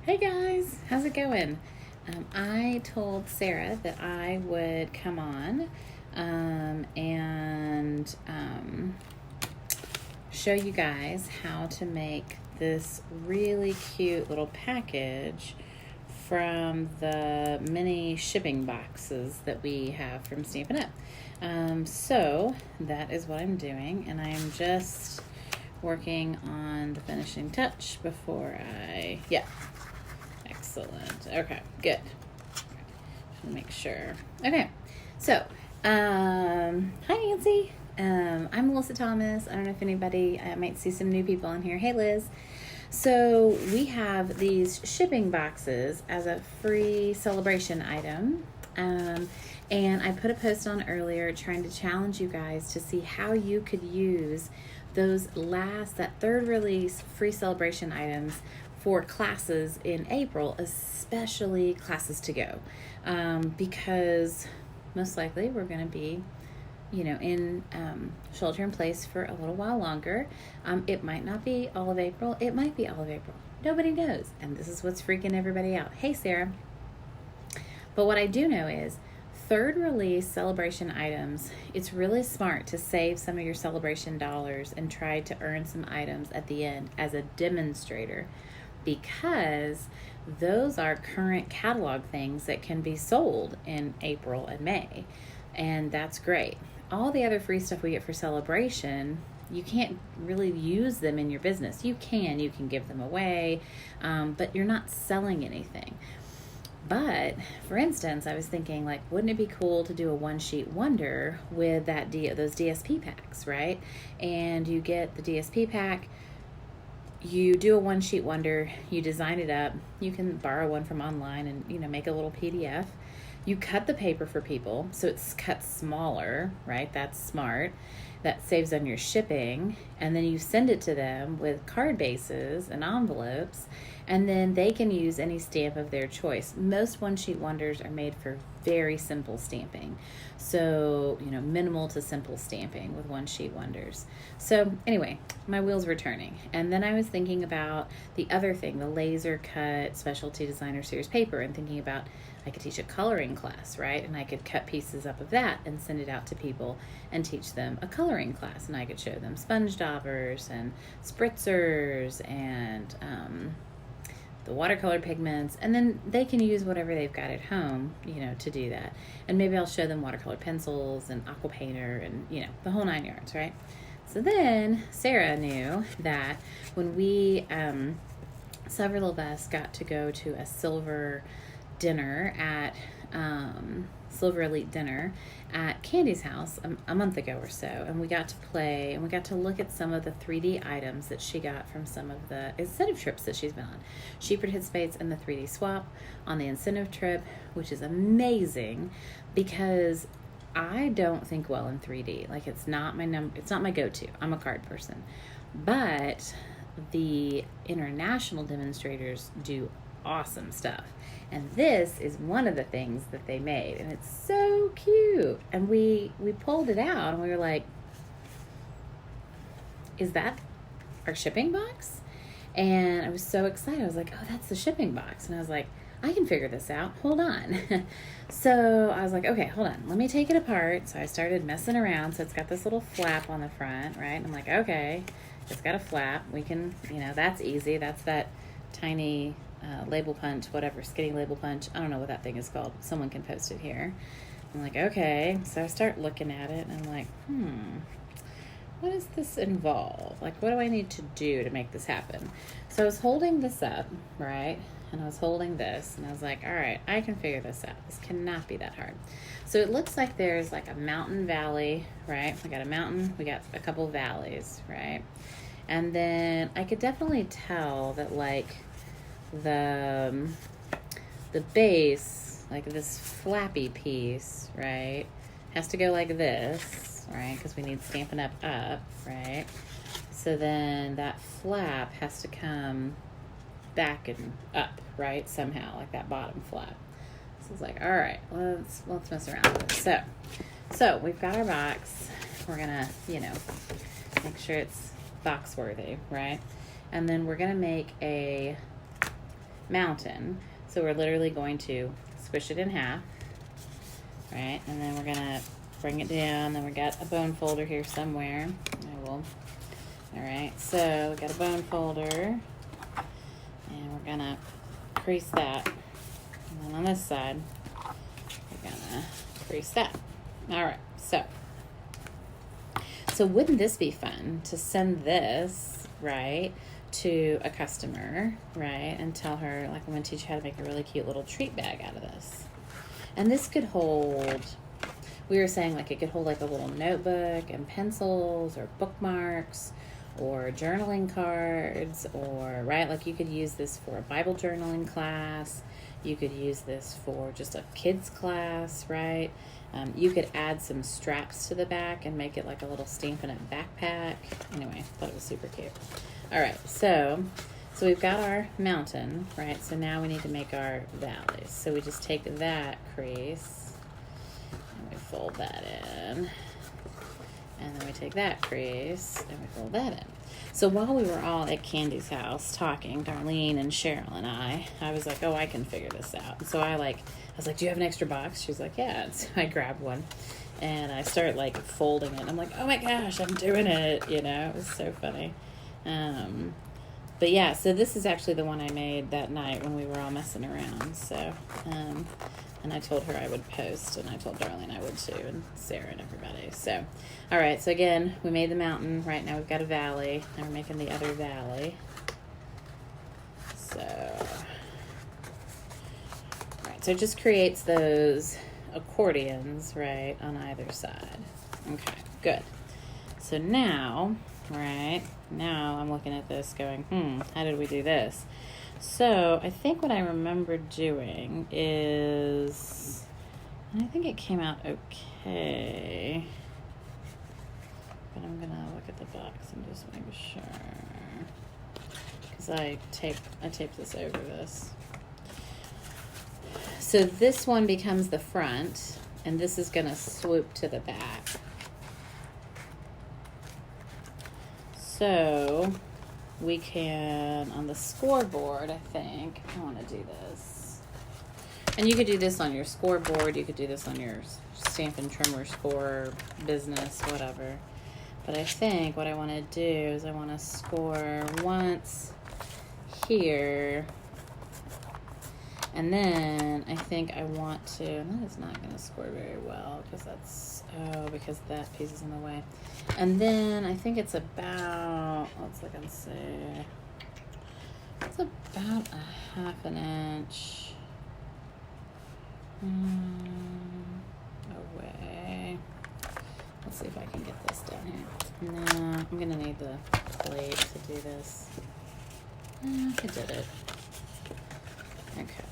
Hey guys, how's it going? I told Sarah that I would come on and show you guys how to make this really cute little package from the mini shipping boxes that we have from Stampin' Up. So that is what I'm doing, and I am just working on the finishing touch before Excellent. Okay, good. Just make sure. Okay, so, hi Nancy. I'm Melissa Thomas. I don't know if I might see some new people in here. Hey Liz. So we have these shipping boxes as a free celebration item. And I put a post on earlier trying to challenge you guys to see how you could use that third release free celebration items for classes in April, especially classes to go, because most likely we're going to be, in shelter in place for a little while longer. It might not be all of April. It might be all of April. Nobody knows. And this is what's freaking everybody out. Hey, Sarah. But what I do know is third release celebration items, it's really smart to save some of your celebration dollars and try to earn some items at the end as a demonstrator, because those are current catalog things that can be sold in April and May, and that's great. All the other free stuff we get for celebration, you can't really use them in your business. You can give them away, but you're not selling anything. But for instance, I was thinking, like, wouldn't it be cool to do a one-sheet wonder with those DSP packs, right? And you get the DSP pack, you do a one-sheet wonder, you design it up, you can borrow one from online and, make a little PDF. You cut the paper for people, so it's cut smaller, right? That's smart. That saves on your shipping. And then you send it to them with card bases and envelopes, and then they can use any stamp of their choice. Most one-sheet wonders are made for very simple stamping. So, minimal to simple stamping with one-sheet wonders. So anyway, my wheels were turning. And then I was thinking about the other thing, the laser cut specialty designer series paper, and thinking about I could teach a coloring class, right? And I could cut pieces up of that and send it out to people and teach them a coloring class. And I could show them sponge daubers and spritzers and the watercolor pigments, and then they can use whatever they've got at home, to do that. And maybe I'll show them watercolor pencils and aqua painter and, the whole 9 yards, right? So then Sarah knew that when we, several of us got to go to a silver elite dinner at Candy's house a month ago or so, and we got to play and we got to look at some of the 3D items that she got from some of the incentive trips that she's been on. She participates in the 3D swap on the incentive trip, which is amazing because I don't think well in 3D. Like, it's not my go-to. I'm a card person. But the international demonstrators do awesome stuff. And this is one of the things that they made, and it's so cute. And we pulled it out and we were like, is that our shipping box? And I was so excited. I was like, oh, that's the shipping box. And I was like, I can figure this out. Hold on. So I was like, okay, hold on. Let me take it apart. So I started messing around. So it's got this little flap on the front, right? And I'm like, okay, it's got a flap. We can, that's easy. That's that tiny label punch, whatever, skinny label punch. I don't know what that thing is called. Someone can post it here. I'm like, okay. So I start looking at it and I'm like, what does this involve? Like, what do I need to do to make this happen? So I was holding this up, right? And I was holding this and I was like, all right, I can figure this out. This cannot be that hard. So it looks like there's like a mountain valley, right? We got a mountain, we got a couple valleys, right? And then I could definitely tell that, like, the base, like this flappy piece, right, has to go like this, right, because we need Stampin' Up, right? So then that flap has to come back and up, right, somehow, like that bottom flap. So it's like, all right, let's mess around with this. So we've got our box. We're gonna, make sure it's box worthy, right? And then we're gonna make a mountain. So we're literally going to squish it in half, right? And then we're gonna bring it down. Then we got a bone folder here somewhere. All right, so we got a bone folder, and we're gonna crease that. And then on this side, we're gonna crease that. All right, so wouldn't this be fun to send this, right, to a customer, right, and tell her, like, I'm going to teach you how to make a really cute little treat bag out of this. And this could hold, we were saying, like, it could hold like a little notebook and pencils or bookmarks or journaling cards, or, right, like you could use this for a Bible journaling class. You could use this for just a kids class, right? You could add some straps to the back and make it like a little Stampin' It backpack. Anyway, I thought it was super cute. All right, so we've got our mountain, right? So now we need to make our valleys. So we just take that crease and we fold that in. And then we take that crease and we fold that in. So while we were all at Candy's house talking, Darlene and Cheryl and I was like, oh, I can figure this out. And so I was like, do you have an extra box? She's like, yeah. And so I grabbed one and I started like folding it. I'm like, oh my gosh, I'm doing it. You know, it was so funny. But yeah, so this is actually the one I made that night when we were all messing around. So, and I told her I would post, and I told Darlene I would too, and Sarah and everybody. So, all right, so again, we made the mountain. Right now we've got a valley. Now we're making the other valley. So, all right, so it just creates those accordions, right, on either side. Okay, good. So now, right, now I'm looking at this going, how did we do this? So I think what I remember doing is, and I think it came out okay, but I'm going to look at the box and just make sure, because I taped this over this. So this one becomes the front, and this is going to swoop to the back. So we can, on the scoreboard, I think, I want to do this. And you could do this on your scoreboard. You could do this on your Stampin' Trimmer score business, whatever. But I think what I want to do is I want to score once here. And then I think I want to, and that is not going to score very well because that's, because that piece is in the way. And then I think it's about, let's look and see. It's about a 1/2 inch away. Let's see if I can get this down here. No, I'm going to need the plate to do this. I did it. Okay.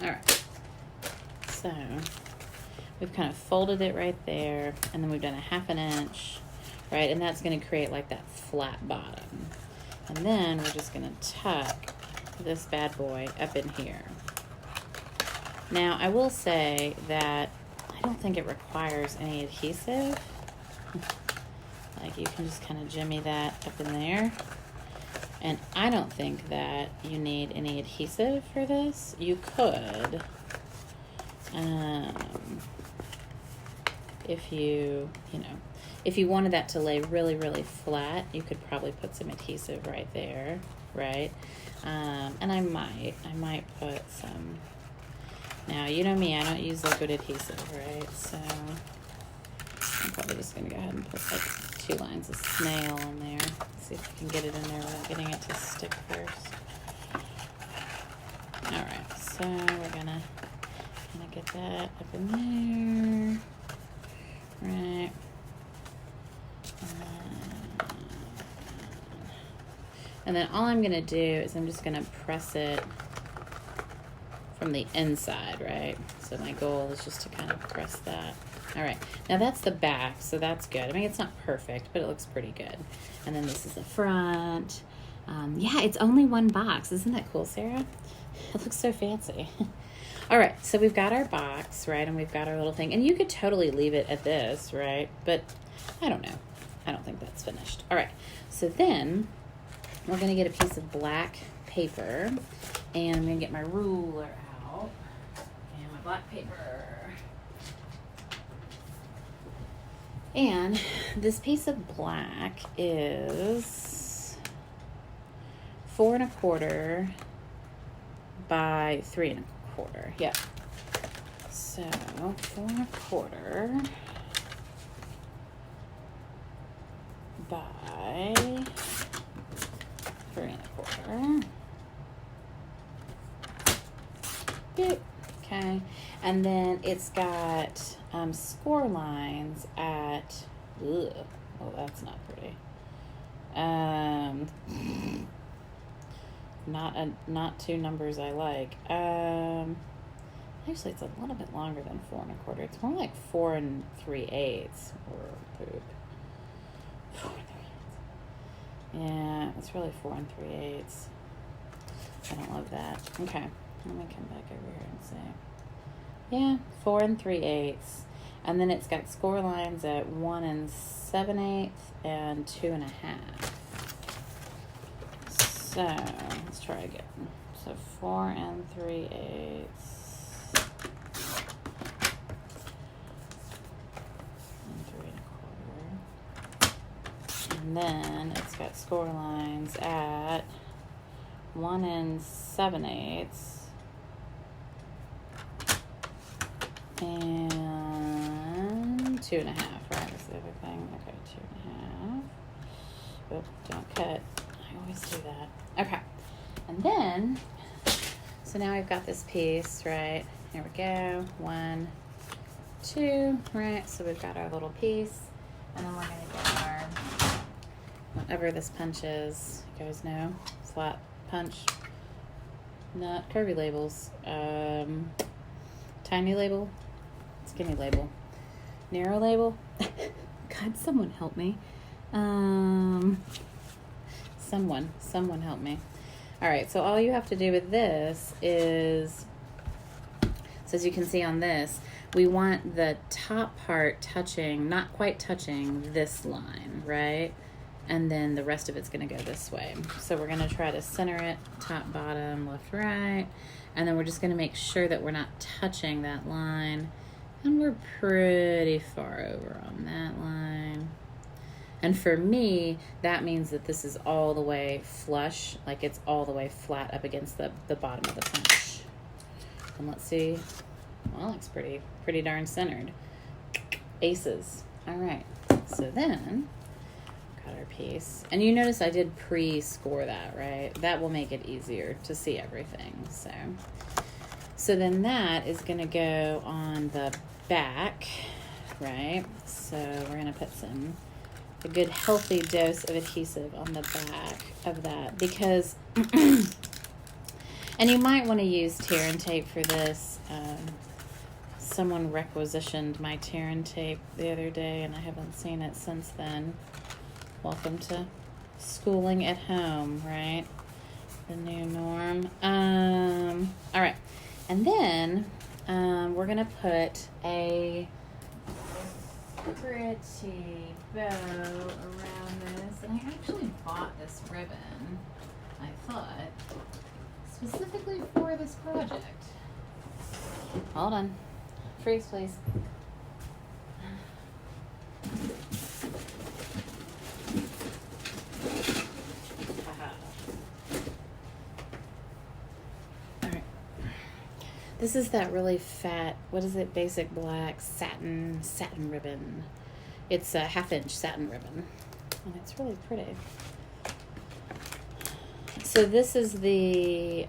All right, so we've kind of folded it right there, and then we've done a 1/2 inch, right? And that's going to create like that flat bottom. And then we're just going to tuck this bad boy up in here. Now, I will say that I don't think it requires any adhesive. Like, you can just kind of jimmy that up in there. And I don't think that you need any adhesive for this. You could, if you wanted that to lay really, really flat, you could probably put some adhesive right there, right? And I might put some. Now, you know me, I don't use liquid adhesive, right? So I'm probably just going to go ahead and put like 2 lines of snail in there. See if we can get it in there without getting it to stick first. Alright, so we're gonna get that up in there. Right. And then all I'm gonna do is I'm just gonna press it from the inside, right? So my goal is just to kind of press that. All right, now that's the back, so that's good. I mean, it's not perfect, but it looks pretty good. And then this is the front. Yeah, it's only 1 box. Isn't that cool, Sarah? It looks so fancy. All right, so we've got our box, right, and we've got our little thing. And you could totally leave it at this, right? But I don't know. I don't think that's finished. All right, so then we're going to get a piece of black paper, and I'm going to get my ruler out and my black paper. And this piece of black is 4 1/4 by 3 1/4. Yep. So 4 1/4 by 3 1/4. Yep. Okay. And then it's got score lines at, oh, that's not pretty. Not two numbers I like. Actually, it's a little bit longer than 4 1/4. It's more like 4 3/8. Or poop. 4 3/8. Yeah, it's really 4 3/8. I don't love that. Okay, let me come back over here and see. Yeah, 4 3/8. And then it's got score lines at 1 7/8 and 2 1/2. So let's try again. So 4 3/8. And 3 1/4. And then it's got score lines at 1 7/8. And 2 1/2, right? That's the other thing. Okay, 2 1/2. Oh, don't cut. I always do that. Okay. And then, so now we've got this piece, right? Here we go. 1, 2, right? So we've got our little piece. And then we're going to get our, whatever this punch is, you guys know, flat punch, not curvy labels, tiny label, skinny label, narrow label. God, someone help me. Someone help me. All right, so all you have to do with this is, so as you can see on this, we want the top part touching, not quite touching this line, right? And then the rest of it's going to go this way. So we're going to try to center it, top, bottom, left, right. And then we're just going to make sure that we're not touching that line. And we're pretty far over on that line. And for me, that means that this is all the way flush, like it's all the way flat up against the bottom of the punch. And let's see. Well, it looks pretty darn centered. Aces. All right. So then, got our piece. And you notice I did pre-score that, right? That will make it easier to see everything. So then that is going to go on the back, right? So we're going to put a good healthy dose of adhesive on the back of that because, and you might want to use tear and tape for this. Someone requisitioned my tear and tape the other day and I haven't seen it since then. Welcome to schooling at home, right? The new norm. All right. And then we're going to put a pretty bow around this. And I actually bought this ribbon, I thought, specifically for this project. Hold on. Freeze, please. This is that really fat, what is it, basic black satin ribbon. It's a 1/2-inch satin ribbon, and it's really pretty. So this is the,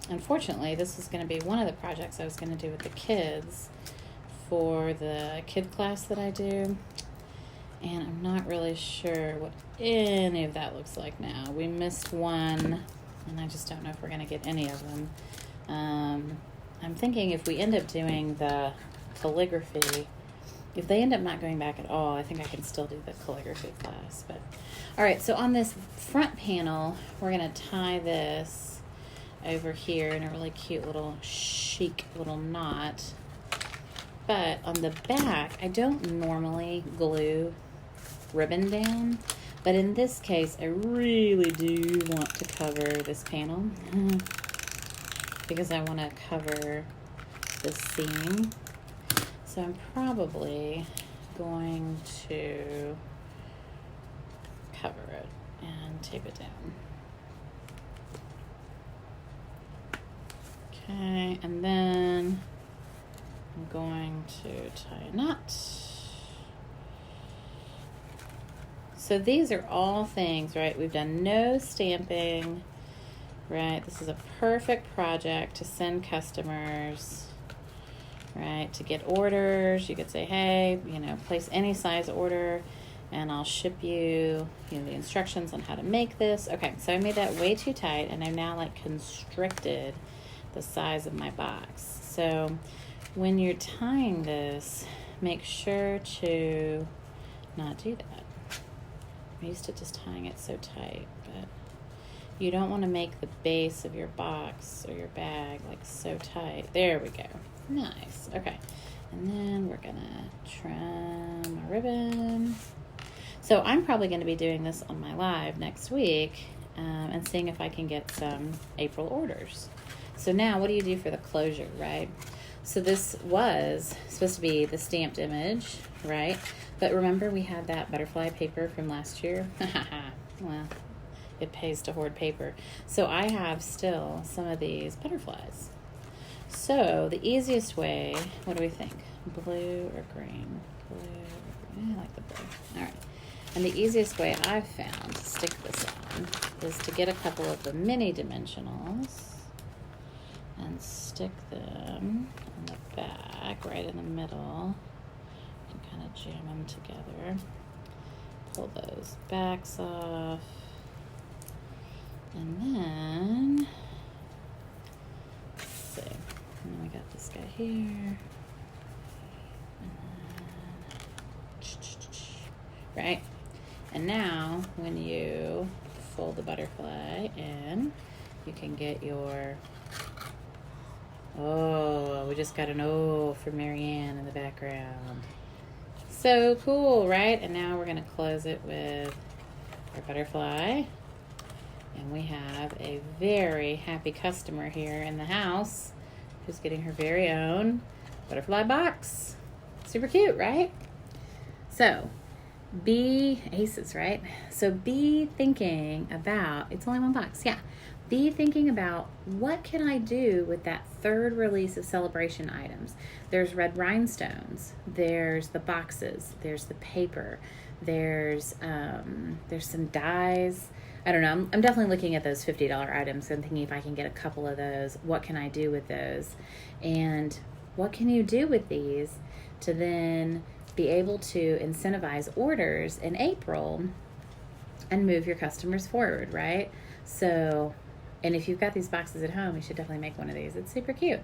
unfortunately, this is going to be one of the projects I was going to do with the kids for the kid class that I do. And I'm not really sure what any of that looks like now. We missed one, and I just don't know if we're going to get any of them. I'm thinking if we end up doing the calligraphy, if they end up not going back at all, I think I can still do the calligraphy class. But all right, so on this front panel, we're going to tie this over here in a really cute little chic little knot. But on the back, I don't normally glue ribbon down, but in this case, I really do want to cover this panel because I want to cover the seam. So I'm probably going to cover it and tape it down. Okay, and then I'm going to tie a knot. So these are all things, right? We've done no stamping, right? This is a perfect project to send customers, right? To get orders. You could say, hey, you know, place any size order and I'll ship you, you know, the instructions on how to make this. Okay, so I made that way too tight and I've now like constricted the size of my box. So when you're tying this, make sure to not do that. I'm used to just tying it so tight, but you don't want to make the base of your box or your bag like so tight. There we go. Nice. Okay. And then we're gonna trim our ribbon. So I'm probably going to be doing this on my live next week and seeing if I can get some April orders. So now what do you do for the closure, right? So this was supposed to be the stamped image, right? But remember we had that butterfly paper from last year? Well, it pays to hoard paper. So I have still some of these butterflies. So the easiest way, what do we think? Blue or green? Blue or green? I like the blue. All right. And the easiest way I've found to stick this on is to get a couple of the mini dimensionals and stick them on the back, right in the middle, and kind of jam them together. Pull those backs off. And then, let's see, and then we got this guy here. Right? And now, when you fold the butterfly in, you can get your, oh, we just got an O for Marianne in the background. So cool, right? And now we're going to close it with our butterfly. And we have a very happy customer here in the house who's getting her very own butterfly box. Super cute, right? So, be aces, right? So be thinking about, it's only one box, yeah. Be thinking about what can I do with that third release of celebration items. There's red rhinestones, there's the boxes, there's the paper, there's some dies. I don't know, I'm definitely looking at those $50 items and thinking if I can get a couple of those, what can I do with those? And what can you do with these to then be able to incentivize orders in April and move your customers forward, right? So, and if you've got these boxes at home, you should definitely make one of these. It's super cute.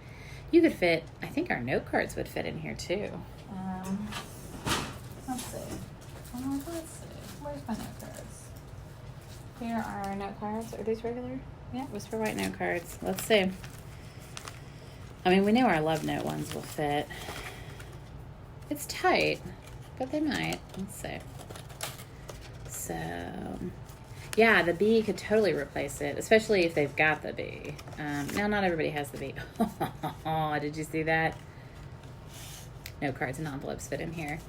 You could fit, I think our note cards would fit in here too. Let's see. Let's see. Where's my note cards? Here are our note cards. Are these regular? Yeah, Whisper White note cards. Let's see. I mean, we know our Love Note ones will fit. It's tight, but they might. Let's see. So, yeah, the bee could totally replace it, especially if they've got the bee. Now, not everybody has the bee. Oh, did you see that? Note cards and envelopes fit in here.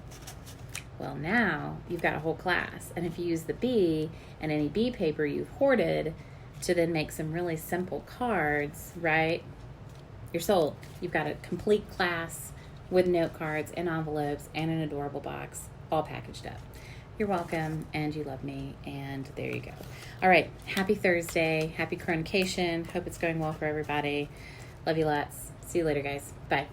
Well, now you've got a whole class. And if you use the bee and any bee paper you've hoarded to then make some really simple cards, right? You're sold. You've got a complete class with note cards and envelopes and an adorable box, all packaged up. You're welcome, and you love me, and there you go. All right, happy Thursday, happy Croncation. Hope it's going well for everybody. Love you lots. See you later, guys. Bye.